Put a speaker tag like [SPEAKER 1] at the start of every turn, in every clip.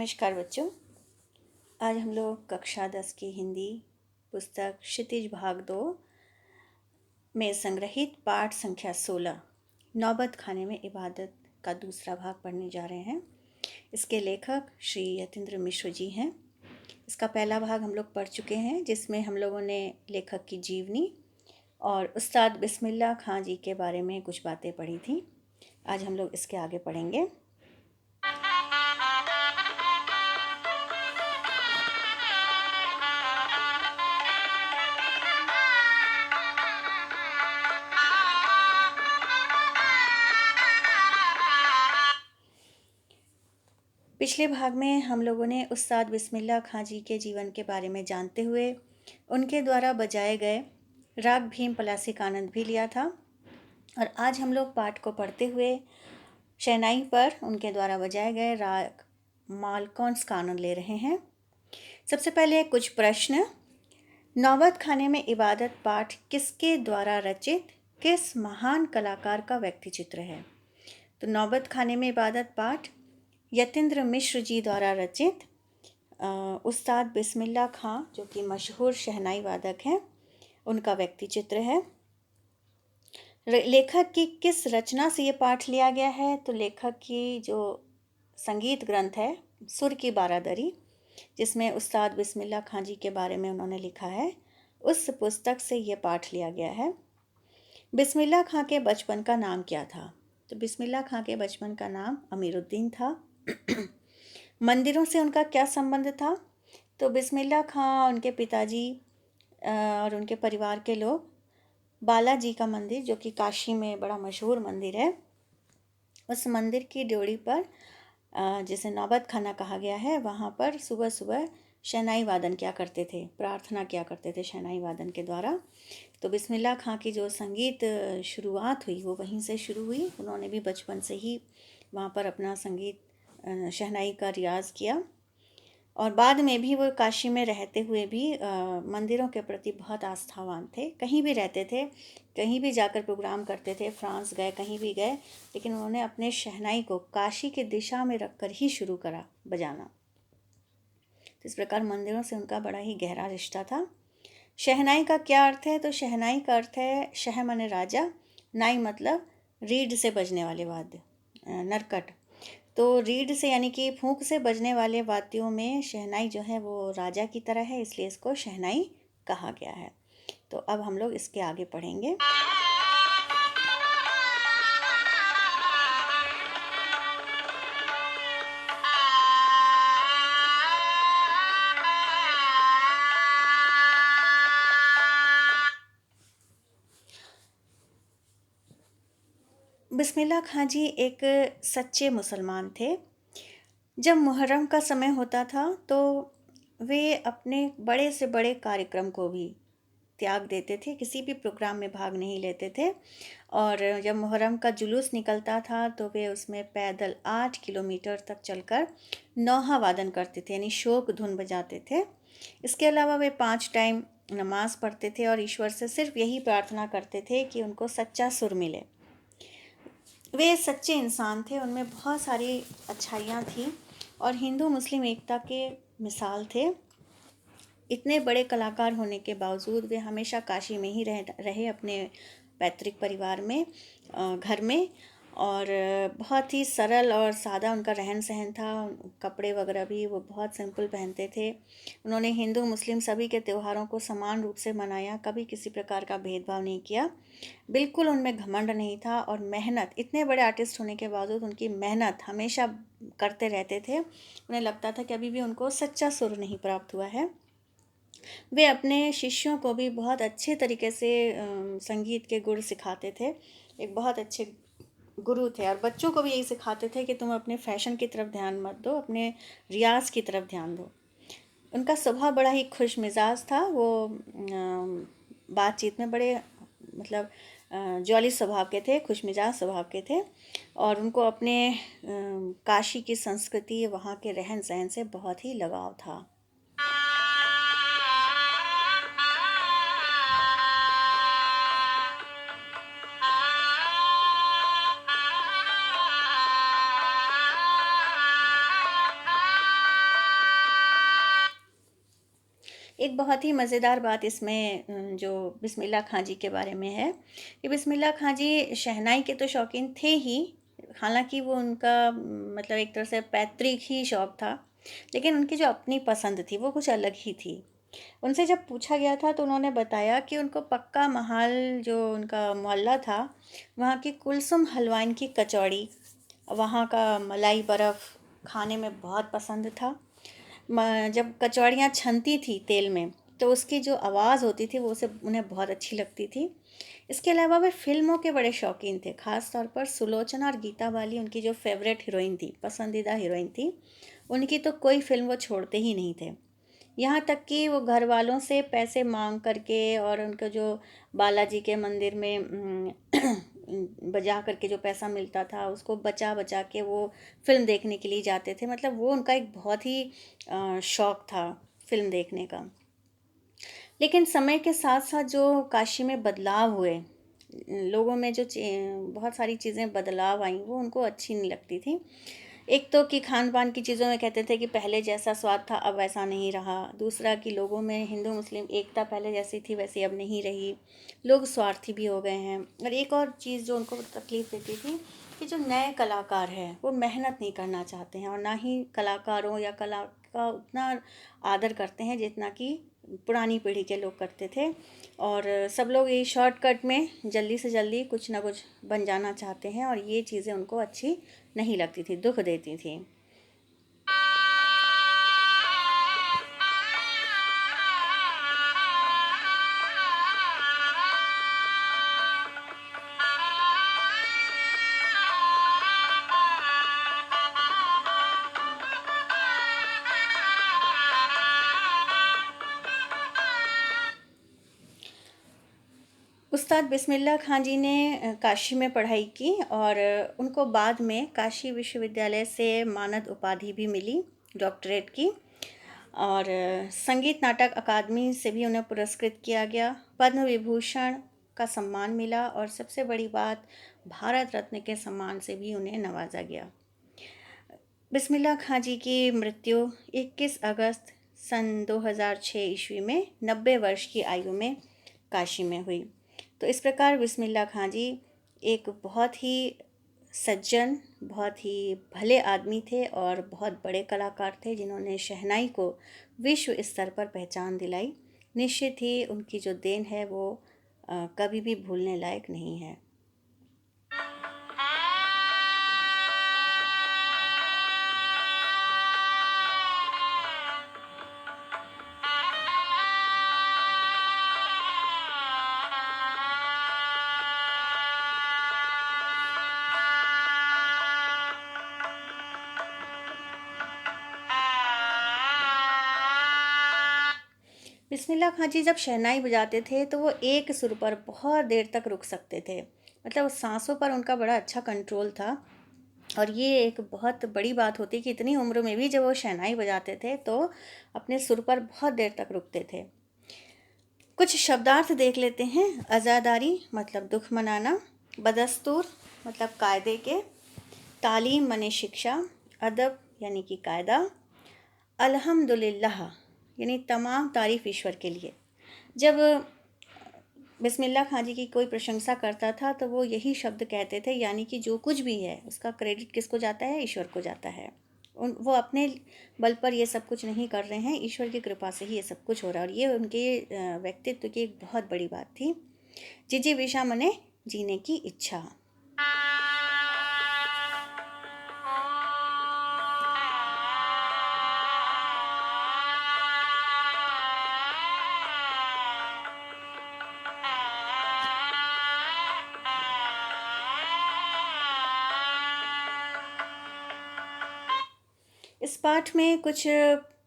[SPEAKER 1] नमस्कार बच्चों। आज हम लोग कक्षा 10 की हिंदी पुस्तक क्षितिज भाग 2 में संग्रहित पाठ संख्या 16 नौबत खाने में इबादत का दूसरा भाग पढ़ने जा रहे हैं। इसके लेखक श्री यतीन्द्र मिश्र जी हैं। इसका पहला भाग हम लोग पढ़ चुके हैं, जिसमें हम लोगों ने लेखक की जीवनी और उस्ताद बिस्मिल्लाह खां जी के बारे में कुछ बातें पढ़ी थी। आज हम लोग इसके आगे पढ़ेंगे। पिछले भाग में हम लोगों ने उस्ताद बिस्मिल्लाह खां जी के जीवन के बारे में जानते हुए उनके द्वारा बजाए गए राग भीम पलासी का आनंद भी लिया था, और आज हम लोग पाठ को पढ़ते हुए शहनाई पर उनके द्वारा बजाए गए राग मालकौंस का आनंद ले रहे हैं। सबसे पहले कुछ प्रश्न। नौबत खाने में इबादत पाठ किसके द्वारा रचित किस महान कलाकार का व्यक्ति चित्र है? तो नौबत खाने में इबादत पाठ यतीन्द्र मिश्र जी द्वारा रचित उस्ताद बिस्मिल्लाह खां, जो कि मशहूर शहनाई वादक हैं, उनका व्यक्ति चित्र है। लेखक की किस रचना से ये पाठ लिया गया है? तो लेखक की जो संगीत ग्रंथ है सुर की बारादरी, जिसमें उस्ताद बिस्मिल्लाह खां जी के बारे में उन्होंने लिखा है, उस पुस्तक से ये पाठ लिया गया है। बिस्मिल्लाह खां के बचपन का नाम क्या था? तो बिस्मिल्लाह खां के बचपन का नाम अमीरुद्दीन था। मंदिरों से उनका क्या संबंध था? तो बिस्मिल्लाह खां, उनके पिताजी और उनके परिवार के लोग बालाजी का मंदिर, जो कि काशी में बड़ा मशहूर मंदिर है, उस मंदिर की ड्योढ़ी पर जिसे नौबत खाना कहा गया है, वहाँ पर सुबह सुबह शहनाई वादन किया करते थे, प्रार्थना किया करते थे शहनाई वादन के द्वारा। तो बिस्मिल्लाह खां की जो संगीत शुरुआत हुई वो वहीं से शुरू हुई। उन्होंने भी बचपन से ही वहाँ पर अपना संगीत शहनाई का रियाज़ किया, और बाद में भी वो काशी में रहते हुए भी मंदिरों के प्रति बहुत आस्थावान थे। कहीं भी रहते थे, कहीं भी जाकर प्रोग्राम करते थे, फ्रांस गए, कहीं भी गए, लेकिन उन्होंने अपने शहनाई को काशी की दिशा में रखकर ही शुरू करा बजाना। तो इस प्रकार मंदिरों से उनका बड़ा ही गहरा रिश्ता था। शहनाई का क्या अर्थ है? तो शहनाई का अर्थ है शह माने राजा, नाई मतलब रीढ़ से बजने वाले वाद्य, नरकट। तो रीढ़ से यानी कि फूंक से बजने वाले वाद्यों में शहनाई जो है वो राजा की तरह है, इसलिए इसको शहनाई कहा गया है। तो अब हम लोग इसके आगे पढ़ेंगे। बिस्मिल्लाह खां जी एक सच्चे मुसलमान थे। जब मुहर्रम का समय होता था तो वे अपने बड़े से बड़े कार्यक्रम को भी त्याग देते थे, किसी भी प्रोग्राम में भाग नहीं लेते थे। और जब मुहर्रम का जुलूस निकलता था तो वे उसमें पैदल 8 किलोमीटर तक चलकर नौहा वादन करते थे, यानी शोक धुन बजाते थे। इसके अलावा वे 5 टाइम नमाज पढ़ते थे और ईश्वर से सिर्फ यही प्रार्थना करते थे कि उनको सच्चा सुर मिले। वे सच्चे इंसान थे, उनमें बहुत सारी अच्छाइयाँ थीं और हिंदू मुस्लिम एकता के मिसाल थे। इतने बड़े कलाकार होने के बावजूद वे हमेशा काशी में ही रहे अपने पैतृक परिवार में, घर में, और बहुत ही सरल और सादा उनका रहन सहन था। कपड़े वगैरह भी वो बहुत सिंपल पहनते थे। उन्होंने हिंदू मुस्लिम सभी के त्योहारों को समान रूप से मनाया, कभी किसी प्रकार का भेदभाव नहीं किया। बिल्कुल उनमें घमंड नहीं था, और मेहनत, इतने बड़े आर्टिस्ट होने के बावजूद उनकी मेहनत हमेशा करते रहते थे। उन्हें लगता था कि अभी भी उनको सच्चा सुर नहीं प्राप्त हुआ है। वे अपने शिष्यों को भी बहुत अच्छे तरीके से संगीत के गुण सिखाते थे। एक बहुत अच्छे गुरु थे, और बच्चों को भी यही सिखाते थे कि तुम अपने फैशन की तरफ ध्यान मत दो, अपने रियाज की तरफ ध्यान दो। उनका स्वभाव बड़ा ही खुश मिजाज था। वो बातचीत में बड़े मतलब जॉली स्वभाव के थे, खुश मिजाज स्वभाव के थे, और उनको अपने काशी की संस्कृति, वहाँ के रहन सहन से बहुत ही लगाव था। एक बहुत ही मज़ेदार बात इसमें जो बिस्मिल्लाह खां जी के बारे में है कि बिस्मिल्लाह खां जी शहनाई के तो शौकीन थे ही, हालांकि वो उनका मतलब एक तरह से पैतृक ही शौक था, लेकिन उनकी जो अपनी पसंद थी वो कुछ अलग ही थी। उनसे जब पूछा गया था तो उन्होंने बताया कि उनको पक्का महल जो उनका मोहल्ला था, वहाँ की कुलसुम हलवाइन की कचौड़ी, वहाँ का मलाई बर्फ़ खाने में बहुत पसंद था। जब कचौड़ियाँ छनती थी तेल में तो उसकी जो आवाज़ होती थी वो उसे उन्हें बहुत अच्छी लगती थी। इसके अलावा वे फ़िल्मों के बड़े शौकीन थे, ख़ास तौर पर सुलोचना और गीता बाली उनकी जो फेवरेट हीरोइन थी, पसंदीदा हीरोइन थी। उनकी तो कोई फ़िल्म वो छोड़ते ही नहीं थे। यहाँ तक कि वो घर वालों से पैसे मांग करके और उनका जो बालाजी के मंदिर में बजा करके जो पैसा मिलता था उसको बचा बचा के वो फिल्म देखने के लिए जाते थे। मतलब वो उनका एक बहुत ही शौक था फिल्म देखने का। लेकिन समय के साथ साथ जो काशी में बदलाव हुए, लोगों में जो बहुत सारी चीज़ें बदलाव आई वो उनको अच्छी नहीं लगती थी। एक तो कि खान पान की चीज़ों में कहते थे कि पहले जैसा स्वाद था अब वैसा नहीं रहा। दूसरा कि लोगों में हिंदू मुस्लिम एकता पहले जैसी थी वैसी अब नहीं रही, लोग स्वार्थी भी हो गए हैं। और एक और चीज़ जो उनको तकलीफ़ देती थी कि जो नए कलाकार हैं वो मेहनत नहीं करना चाहते हैं और ना ही कलाकारों या कला का उतना आदर करते हैं जितना कि पुरानी पीढ़ी के लोग करते थे। और सब लोग ये शॉर्टकट में जल्दी से जल्दी कुछ ना कुछ बन जाना चाहते हैं और ये चीज़ें उनको अच्छी नहीं लगती थी, दुख देती थी। उस्ताद बिस्मिल्लाह खां जी ने काशी में पढ़ाई की और उनको बाद में काशी विश्वविद्यालय से मानद उपाधि भी मिली, डॉक्टरेट की। और संगीत नाटक अकादमी से भी उन्हें पुरस्कृत किया गया, पद्म विभूषण का सम्मान मिला और सबसे बड़ी बात भारत रत्न के सम्मान से भी उन्हें नवाजा गया। बिस्मिल्लाह खां जी की मृत्यु 21 अगस्त सन 2006 ईस्वी में 90 वर्ष की आयु में काशी में हुई। तो इस प्रकार बिस्मिल्लाह खां जी एक बहुत ही सज्जन, बहुत ही भले आदमी थे और बहुत बड़े कलाकार थे जिन्होंने शहनाई को विश्व स्तर पर पहचान दिलाई। निश्चित ही उनकी जो देन है वो कभी भी भूलने लायक नहीं है। बिस्मिल्लाह खां जी जब शहनाई बजाते थे तो वो एक सुर पर बहुत देर तक रुक सकते थे, मतलब सांसों पर उनका बड़ा अच्छा कंट्रोल था। और ये एक बहुत बड़ी बात होती कि इतनी उम्र में भी जब वो शहनाई बजाते थे तो अपने सुर पर बहुत देर तक रुकते थे। कुछ शब्दार्थ देख लेते हैं। अज़ादारी मतलब दुख मनाना, बदस्तूर मतलब कायदे के, तालीम मने शिक्षा, अदब यानी कि कायदा, अल्हम्दुलिल्लाह यानी तमाम तारीफ़ ईश्वर के लिए। जब बिस्मिल्लाह खां जी की कोई प्रशंसा करता था तो वो यही शब्द कहते थे, यानी कि जो कुछ भी है उसका क्रेडिट किसको जाता है? ईश्वर को जाता है। वो अपने बल पर ये सब कुछ नहीं कर रहे हैं, ईश्वर की कृपा से ही ये सब कुछ हो रहा है। और ये उनके व्यक्तित्व की एक बहुत बड़ी बात थी। जिजीविषा मने जीने की इच्छा। इस पाठ में कुछ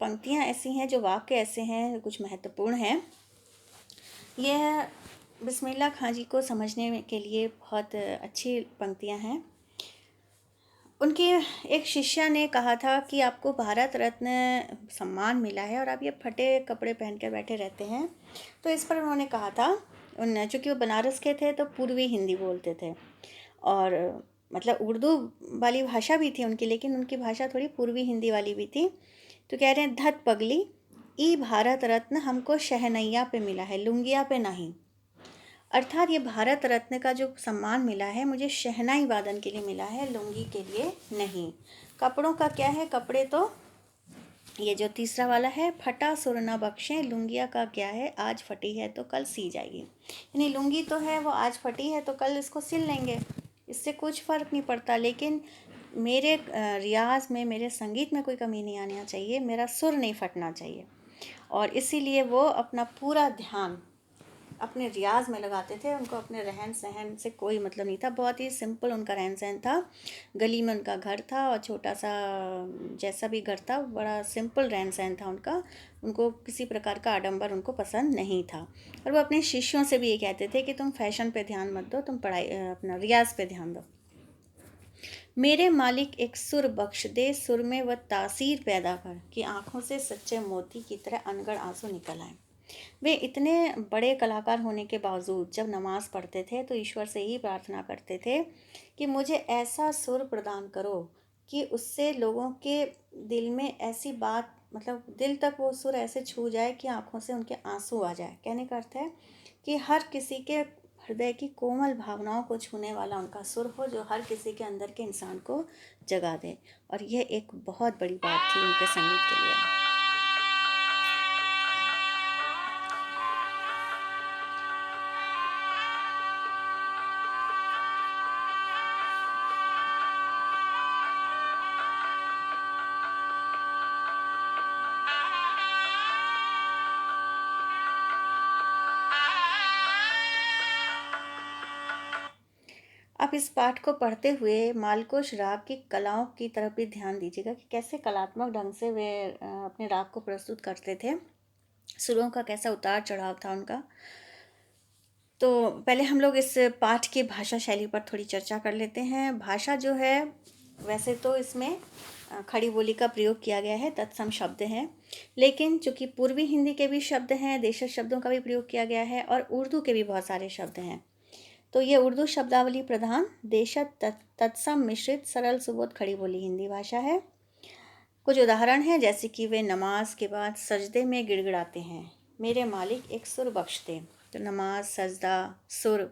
[SPEAKER 1] पंक्तियाँ ऐसी हैं, जो वाक्य ऐसे हैं, कुछ महत्वपूर्ण हैं। यह बिस्मिल्लाह खां जी को समझने के लिए बहुत अच्छी पंक्तियाँ हैं। उनके एक शिष्य ने कहा था कि आपको भारत रत्न सम्मान मिला है और आप ये फटे कपड़े पहन कर बैठे रहते हैं। तो इस पर उन्होंने कहा था, चूँकि वो बनारस के थे तो पूर्वी हिंदी बोलते थे और मतलब उर्दू वाली भाषा भी थी उनकी, लेकिन उनकी भाषा थोड़ी पूर्वी हिंदी वाली भी थी। तो कह रहे हैं, धत पगली ई भारत रत्न हमको शहनैया पे मिला है, लुंगिया पे नहीं। अर्थात ये भारत रत्न का जो सम्मान मिला है मुझे शहनाई वादन के लिए मिला है, लुंगी के लिए नहीं। कपड़ों का क्या है, कपड़े तो ये जो तीसरा वाला है, फटा सुर न बख्शें, लुंगिया का क्या है, आज फटी है तो कल सी जाएगी। यानी लुंगी तो है वो आज फटी है तो कल इसको सिल लेंगे, इससे कुछ फ़र्क नहीं पड़ता। लेकिन मेरे रियाज में, मेरे संगीत में कोई कमी नहीं आना चाहिए, मेरा सुर नहीं फटना चाहिए। और इसीलिए वो अपना पूरा ध्यान अपने रियाज में लगाते थे। उनको अपने रहन सहन से कोई मतलब नहीं था, बहुत ही सिंपल उनका रहन सहन था। गली में उनका घर था और छोटा सा जैसा भी घर था, बड़ा सिंपल रहन सहन था उनका। उनको किसी प्रकार का आडंबर उनको पसंद नहीं था। और वो अपने शिष्यों से भी ये कहते थे कि तुम फैशन पे ध्यान मत दो, तुम पढ़ाई अपना रियाज पे ध्यान दो। मेरे मालिक एक सुर बख्श दे, सुर में वह तासीर पैदा कर कि आंखों से सच्चे मोती की तरह अनगढ़ आंसू निकल आए। वे इतने बड़े कलाकार होने के बावजूद जब नमाज़ पढ़ते थे तो ईश्वर से ही प्रार्थना करते थे कि मुझे ऐसा सुर प्रदान करो कि उससे लोगों के दिल में ऐसी बात, मतलब दिल तक वो सुर ऐसे छू जाए कि आंखों से उनके आंसू आ जाए। कहने का अर्थ है कि हर किसी के हृदय की कोमल भावनाओं को छूने वाला उनका सुर हो, जो हर किसी के अंदर के इंसान को जगा दे। और ये एक बहुत बड़ी बात थी उनके संगीत के लिए। आप इस पाठ को पढ़ते हुए मालकोश राग की कलाओं की तरफ भी ध्यान दीजिएगा कि कैसे कलात्मक ढंग से वे अपने राग को प्रस्तुत करते थे, सुरों का कैसा उतार चढ़ाव था उनका। तो पहले हम लोग इस पाठ की भाषा शैली पर थोड़ी चर्चा कर लेते हैं। भाषा जो है, वैसे तो इसमें खड़ी बोली का प्रयोग किया गया है, तत्सम शब्द हैं, लेकिन चूंकि पूर्वी हिंदी के भी शब्द हैं, देशज शब्दों का भी प्रयोग किया गया है और उर्दू के भी बहुत सारे शब्द हैं। तो ये उर्दू शब्दावली प्रधान देशज तत्सम मिश्रित सरल सुबोध खड़ी बोली हिंदी भाषा है। कुछ उदाहरण हैं, जैसे कि वे नमाज के बाद सजदे में गिड़गिड़ाते हैं, मेरे मालिक एक सुर बख्श दे। तो नमाज, सजदा, सुर,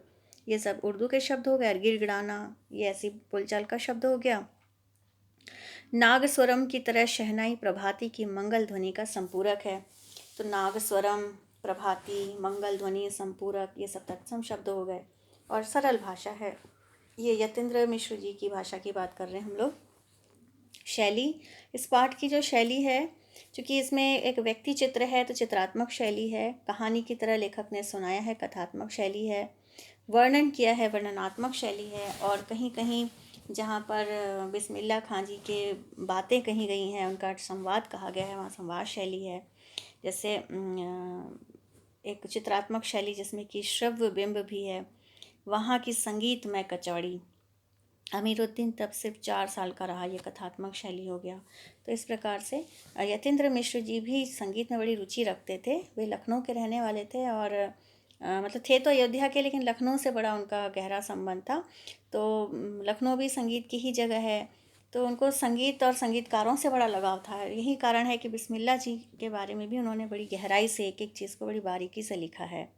[SPEAKER 1] ये सब उर्दू के शब्द हो गए। और गिड़गिड़ाना ये ऐसी बोलचाल का शब्द हो गया। नागस्वरम की तरह शहनाई प्रभाती की मंगल ध्वनि का संपूरक है। तो नागस्वरम, प्रभाती, मंगल ध्वनि, संपूरक, ये सब तत्सम शब्द हो गए और सरल भाषा है। ये यतीन्द्र मिश्र जी की भाषा की बात कर रहे हैं हम लोग। शैली, इस पाठ की जो शैली है, चूँकि इसमें एक व्यक्ति चित्र है तो चित्रात्मक शैली है। कहानी की तरह लेखक ने सुनाया है, कथात्मक शैली है। वर्णन किया है, वर्णनात्मक शैली है। और कहीं कहीं जहाँ पर बिस्मिल्लाह खां जी के बातें कही गई हैं, उनका संवाद कहा गया है, वहाँ संवाद शैली है। जैसे एक चित्रात्मक शैली जिसमें कि श्रव्य बिंब भी है। वहाँ की संगीत में कचौड़ी, अमीरुद्दीन तब सिर्फ 4 साल का रहा, ये कथात्मक शैली हो गया। तो इस प्रकार से यतीन्द्र मिश्र जी भी संगीत में बड़ी रुचि रखते थे। वे लखनऊ के रहने वाले थे और मतलब थे तो अयोध्या के, लेकिन लखनऊ से बड़ा उनका गहरा संबंध था। तो लखनऊ भी संगीत की ही जगह है, तो उनको संगीत और संगीतकारों से बड़ा लगाव था। यही कारण है कि बिस्मिल्लाह जी के बारे में भी उन्होंने बड़ी गहराई से एक एक चीज़ को बड़ी बारीकी से लिखा है।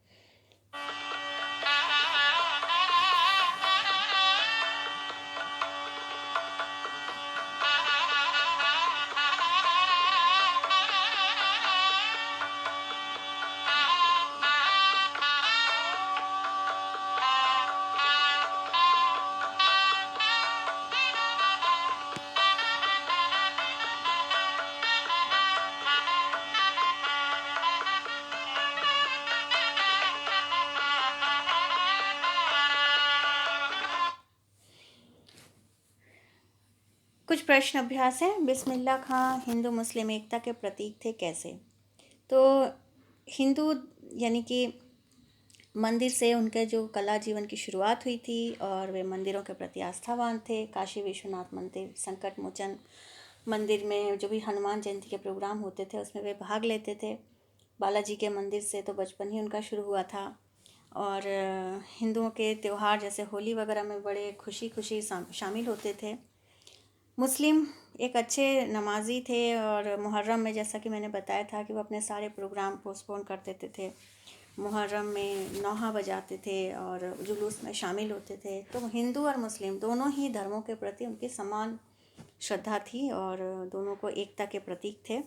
[SPEAKER 1] कुछ प्रश्न अभ्यास हैं। बिस्मिल्लाह खां हिंदू मुस्लिम एकता के प्रतीक थे, कैसे? तो हिंदू यानी कि मंदिर से उनके जो कला जीवन की शुरुआत हुई थी और वे मंदिरों के प्रति आस्थावान थे। काशी विश्वनाथ मंदिर, संकट मोचन मंदिर में जो भी हनुमान जयंती के प्रोग्राम होते थे उसमें वे भाग लेते थे। बालाजी के मंदिर से तो बचपन ही उनका शुरू हुआ था। और हिंदुओं के त्यौहार जैसे होली वगैरह में बड़े खुशी खुशी शामिल होते थे। मुस्लिम एक अच्छे नमाजी थे और मुहर्रम में, जैसा कि मैंने बताया था, कि वो अपने सारे प्रोग्राम पोस्टपोन कर देते थे। मुहर्रम में नौहा बजाते थे और जुलूस में शामिल होते थे। तो हिंदू और मुस्लिम दोनों ही धर्मों के प्रति उनकी समान श्रद्धा थी और दोनों को एकता के प्रतीक थे।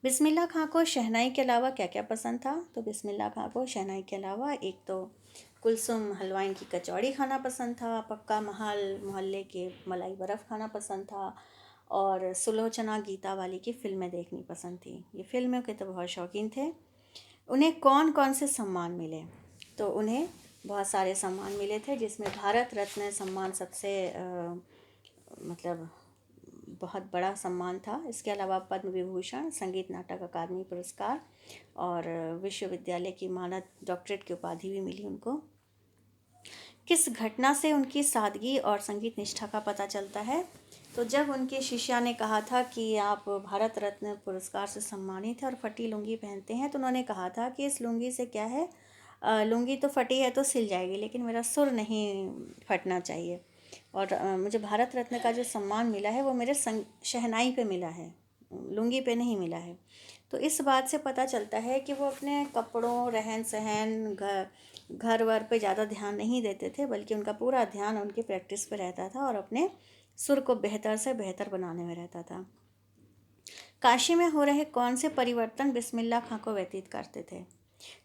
[SPEAKER 1] बिस्मिल्लाह खां को शहनाई के अलावा क्या क्या पसंद था? तो बिस्मिल्लाह खां को शहनाई के अलावा एक तो कुलसुम हलवाइन की कचौड़ी खाना पसंद था, पक्का महल मोहल्ले के मलाई बर्फ़ खाना पसंद था और सुलोचना गीता वाली की फ़िल्में देखनी पसंद थी। ये फ़िल्मों के तो बहुत शौकीन थे। उन्हें कौन कौन से सम्मान मिले? तो उन्हें बहुत सारे सम्मान मिले थे, जिसमें भारत रत्न सम्मान सबसे मतलब बहुत बड़ा सम्मान था। इसके अलावा पद्म विभूषण, संगीत नाटक अकादमी पुरस्कार और विश्वविद्यालय की मानद डॉक्टरेट की उपाधि भी मिली उनको। किस घटना से उनकी सादगी और संगीत निष्ठा का पता चलता है? तो जब उनके शिष्या ने कहा था कि आप भारत रत्न पुरस्कार से सम्मानित हैं और फटी लुंगी पहनते हैं, तो उन्होंने कहा था कि इस लुंगी से क्या है, लुंगी तो फटी है तो सिल जाएगी, लेकिन मेरा सुर नहीं फटना चाहिए। और मुझे भारत रत्न का जो सम्मान मिला है वो मेरे शहनाई पे मिला है, लुंगी पे नहीं मिला है। तो इस बात से पता चलता है कि वो अपने कपड़ों, रहन सहन, घर वर पे ज़्यादा ध्यान नहीं देते थे, बल्कि उनका पूरा ध्यान उनकी प्रैक्टिस पे रहता था और अपने सुर को बेहतर से बेहतर बनाने में रहता था। काशी में हो रहे कौन से परिवर्तन बिस्मिल्लाह खां को व्यतीत करते थे?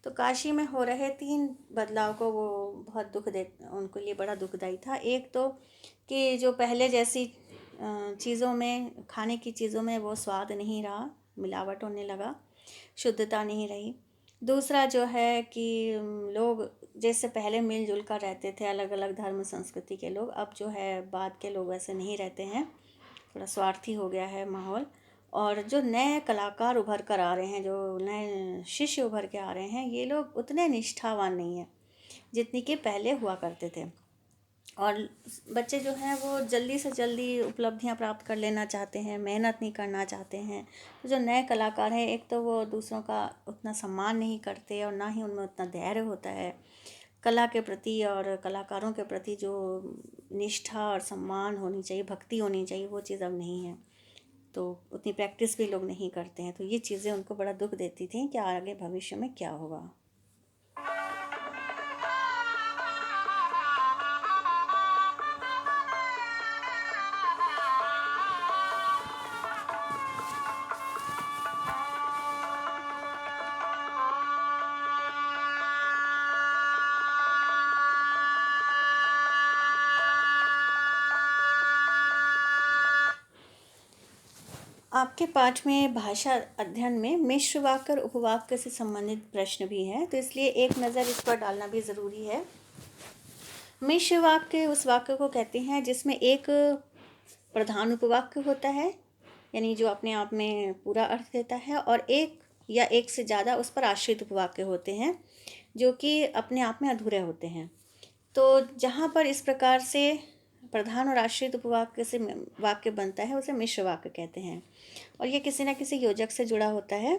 [SPEAKER 1] तो काशी में हो रहे 3 बदलाव को वो बहुत उनके लिए बड़ा दुखदाई था। एक तो कि जो पहले जैसी चीज़ों में, खाने की चीज़ों में वो स्वाद नहीं रहा, मिलावट होने लगा, शुद्धता नहीं रही। दूसरा जो है कि लोग जैसे पहले मिलजुल कर रहते थे, अलग अलग धर्म संस्कृति के लोग, अब जो है बाद के लोग वैसे नहीं रहते हैं, थोड़ा स्वार्थी हो गया है माहौल। और जो नए कलाकार उभर कर आ रहे हैं, जो नए शिष्य उभर के आ रहे हैं, ये लोग उतने निष्ठावान नहीं हैं जितनी कि पहले हुआ करते थे। और बच्चे जो हैं वो जल्दी से जल्दी उपलब्धियां प्राप्त कर लेना चाहते हैं, मेहनत नहीं करना चाहते हैं। तो जो नए कलाकार हैं, एक तो वो दूसरों का उतना सम्मान नहीं करते और ना ही उनमें उतना धैर्य होता है। कला के प्रति और कलाकारों के प्रति जो निष्ठा और सम्मान होनी चाहिए, भक्ति होनी चाहिए, वो चीज़ अब नहीं है। तो उतनी प्रैक्टिस भी लोग नहीं करते हैं। तो ये चीज़ें उनको बड़ा दुख देती थी कि आगे भविष्य में क्या होगा। आपके पाठ में भाषा अध्ययन में मिश्र वाक्य और उपवाक्य से संबंधित प्रश्न भी हैं, तो इसलिए एक नज़र इस पर डालना भी ज़रूरी है। मिश्र वाक्य उस वाक्य को कहते हैं जिसमें एक प्रधान उपवाक्य होता है, यानी जो अपने आप में पूरा अर्थ देता है, और एक या एक से ज़्यादा उस पर आश्रित उपवाक्य होते हैं जो कि अपने आप में अधूरे होते हैं। तो जहाँ पर इस प्रकार से प्रधान और आश्रित उपवाक्य से वाक्य बनता है, उसे मिश्र वाक्य कहते हैं और ये किसी न किसी योजक से जुड़ा होता है।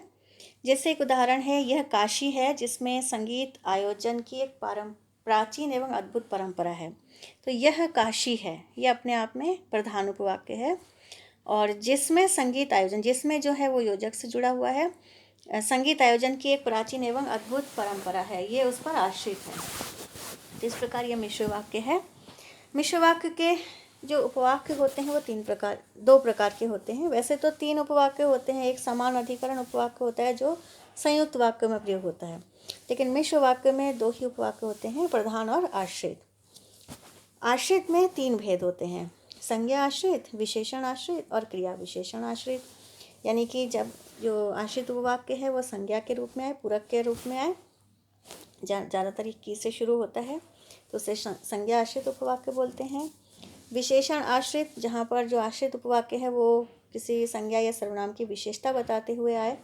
[SPEAKER 1] जैसे एक उदाहरण है, यह काशी है जिसमें संगीत आयोजन की एक प्राचीन एवं अद्भुत परंपरा है। तो यह काशी है, ये अपने आप में प्रधान उपवाक्य है, और जिसमें संगीत आयोजन, जिसमें जो है वो योजक से जुड़ा हुआ है, संगीत आयोजन की एक प्राचीन एवं अद्भुत परंपरा है, ये उस पर आश्रित है। तो इस प्रकार ये मिश्र वाक्य है। मिश्र वाक्य के जो उपवाक्य होते हैं वो 2 प्रकार के होते हैं। वैसे तो 3 उपवाक्य होते हैं। एक समान अधिकरण उपवाक्य होता है जो संयुक्त वाक्य में प्रयोग होता है, लेकिन मिश्र वाक्य में 2 ही उपवाक्य होते हैं, प्रधान और आश्रित। आश्रित में 3 भेद होते हैं, संज्ञा आश्रित, विशेषण आश्रित और क्रिया विशेषण आश्रित। यानी कि जब जो आश्रित उपवाक्य है वो संज्ञा के रूप में आए, पूरक के रूप में आए, ज़्यादातर की से शुरू होता है, तो उसे संज्ञा आश्रित उपवाक्य बोलते हैं। विशेषण आश्रित, जहाँ पर जो आश्रित उपवाक्य है वो किसी संज्ञा या सर्वनाम की विशेषता बताते हुए आए,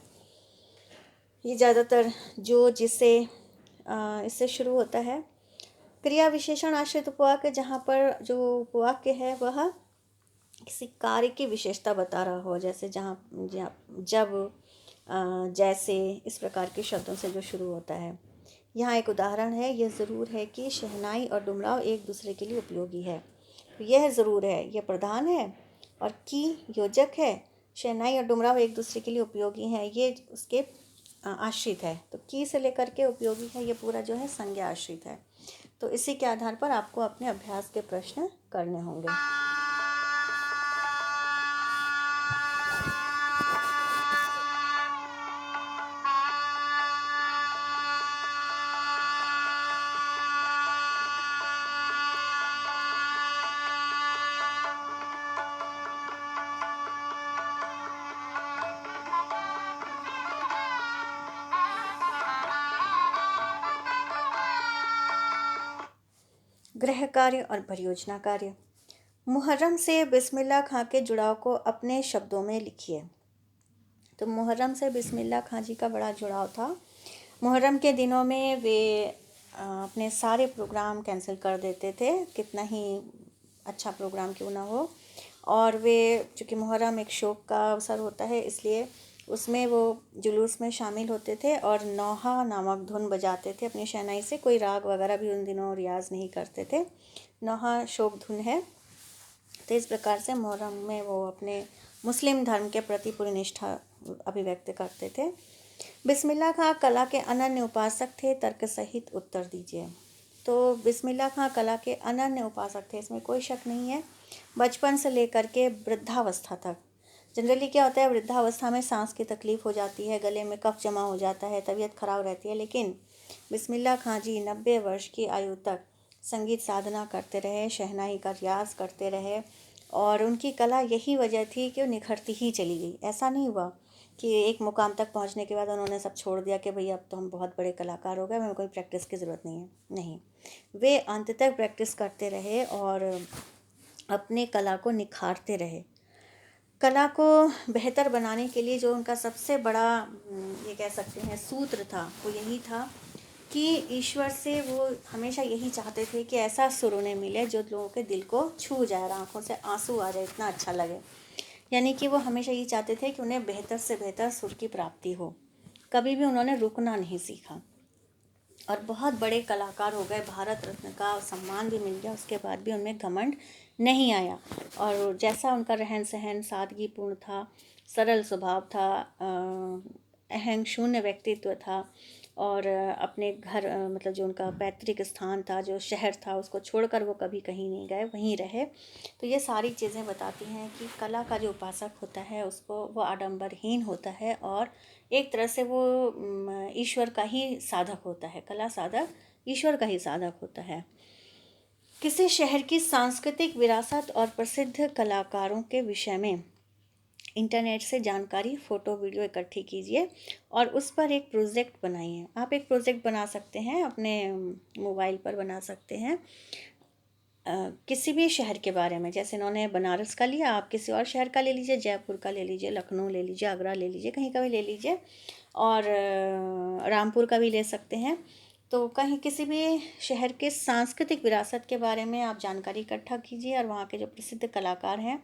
[SPEAKER 1] ये ज़्यादातर जो, जिसे, इससे शुरू होता है। क्रिया विशेषण आश्रित उपवाक्य, जहाँ पर जो उपवाक्य है वह किसी कार्य की विशेषता बता रहा हो, जैसे जब, जैसे, इस प्रकार के शब्दों से जो शुरू होता है। यहाँ एक उदाहरण है, यह ज़रूर है कि शहनाई और डुमराव एक दूसरे के लिए उपयोगी है। तो यह ज़रूर है, यह प्रधान है और की योजक है। शहनाई और डुमराव एक दूसरे के लिए उपयोगी हैं, ये उसके आश्रित है। तो की से लेकर के उपयोगी है, ये पूरा जो है संज्ञा आश्रित है। तो इसी के आधार पर आपको अपने अभ्यास के प्रश्न करने होंगे। गृह कार्य और परियोजना कार्य। मुहर्रम से बिस्मिल्लाह खां के जुड़ाव को अपने शब्दों में लिखिए। तो मुहर्रम से बिस्मिल्लाह खां जी का बड़ा जुड़ाव था। मुहर्रम के दिनों में वे अपने सारे प्रोग्राम कैंसिल कर देते थे, कितना ही अच्छा प्रोग्राम क्यों ना हो। और वे, चूँकि मुहर्रम एक शोक का अवसर होता है, इसलिए उसमें वो जुलूस में शामिल होते थे और नौहा नामक धुन बजाते थे अपनी शहनाई से। कोई राग वगैरह भी उन दिनों रियाज़ नहीं करते थे। नौहा शोक धुन है। तो इस प्रकार से मुहर्रम में वो अपने मुस्लिम धर्म के प्रति पूरी निष्ठा अभिव्यक्त करते थे। बिस्मिल्लाह खां कला के अनन्य उपासक थे, तर्क सहित उत्तर दीजिए। तो बिस्मिल्लाह खां कला के अनन्य उपासक थे, इसमें कोई शक नहीं है। बचपन से लेकर के वृद्धावस्था तक। जनरली क्या होता है, वृद्धावस्था में सांस की तकलीफ़ हो जाती है, गले में कफ जमा हो जाता है, तबीयत खराब रहती है, लेकिन बिस्मिल्लाह खां जी 90 वर्ष की आयु तक संगीत साधना करते रहे, शहनाई का रियाज़ करते रहे। और उनकी कला यही वजह थी कि वो निखरती ही चली गई। ऐसा नहीं हुआ कि एक मुकाम तक पहुंचने के बाद उन्होंने सब छोड़ दिया कि भैया अब तो हम बहुत बड़े कलाकार हो गए, हमें कोई प्रैक्टिस की ज़रूरत नहीं है। नहीं, वे अंत तक प्रैक्टिस करते रहे और अपने कला को निखारते रहे। कला को बेहतर बनाने के लिए जो उनका सबसे बड़ा ये कह सकते हैं सूत्र था, वो यही था कि ईश्वर से वो हमेशा यही चाहते थे कि ऐसा सुर उन्हें मिले जो लोगों के दिल को छू जाए, आंखों से आंसू आ जाए, इतना अच्छा लगे। यानी कि वो हमेशा यही चाहते थे कि उन्हें बेहतर से बेहतर सुर की प्राप्ति हो। कभी भी उन्होंने रुकना नहीं सीखा और बहुत बड़े कलाकार हो गए, भारत रत्न का सम्मान भी मिल गया, उसके बाद भी उनमें घमंड नहीं आया। और जैसा उनका रहन सहन सादगीपूर्ण था, सरल स्वभाव था, अहंग शून्य व्यक्तित्व था। और अपने घर मतलब जो उनका पैतृक स्थान था, जो शहर था, उसको छोड़कर वो कभी कहीं नहीं गए, वहीं रहे। तो ये सारी चीज़ें बताती हैं कि कला का जो उपासक होता है उसको वो आडंबरहीन होता है और एक तरह से वो ईश्वर का ही साधक होता है। कला साधक ईश्वर का ही साधक होता है। किसी शहर की सांस्कृतिक विरासत और प्रसिद्ध कलाकारों के विषय में इंटरनेट से जानकारी, फ़ोटो, वीडियो इकट्ठी कीजिए और उस पर एक प्रोजेक्ट बनाइए। आप एक प्रोजेक्ट बना सकते हैं, अपने मोबाइल पर बना सकते हैं। किसी भी शहर के बारे में, जैसे इन्होंने बनारस का लिया, आप किसी और शहर का ले लीजिए, जयपुर का ले लीजिए, लखनऊ ले लीजिए, आगरा ले लीजिए, कहीं का भी ले लीजिए। और रामपुर का भी ले सकते हैं। तो कहीं किसी भी शहर के सांस्कृतिक विरासत के बारे में आप जानकारी इकट्ठा कीजिए और वहाँ के जो प्रसिद्ध कलाकार हैं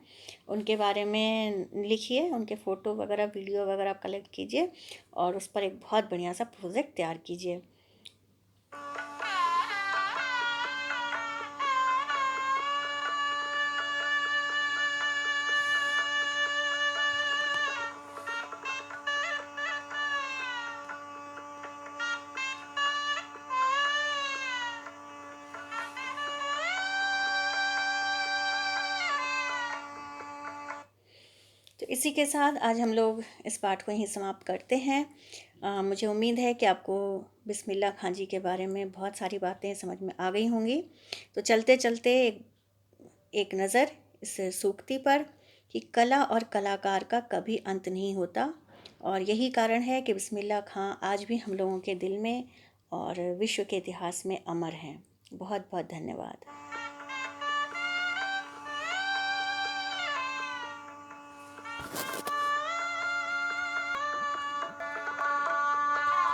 [SPEAKER 1] उनके बारे में लिखिए, उनके फ़ोटो वगैरह, वीडियो वगैरह आप कलेक्ट कीजिए और उस पर एक बहुत बढ़िया सा प्रोजेक्ट तैयार कीजिए। तो इसी के साथ आज हम लोग इस पाठ को यहीं समाप्त करते हैं। मुझे उम्मीद है कि आपको बिस्मिल्लाह खां जी के बारे में बहुत सारी बातें समझ में आ गई होंगी। तो चलते चलते एक नज़र इस सूक्ति पर कि कला और कलाकार का कभी अंत नहीं होता और यही कारण है कि बिस्मिल्लाह खां आज भी हम लोगों के दिल में और विश्व के इतिहास में अमर हैं। बहुत बहुत धन्यवाद।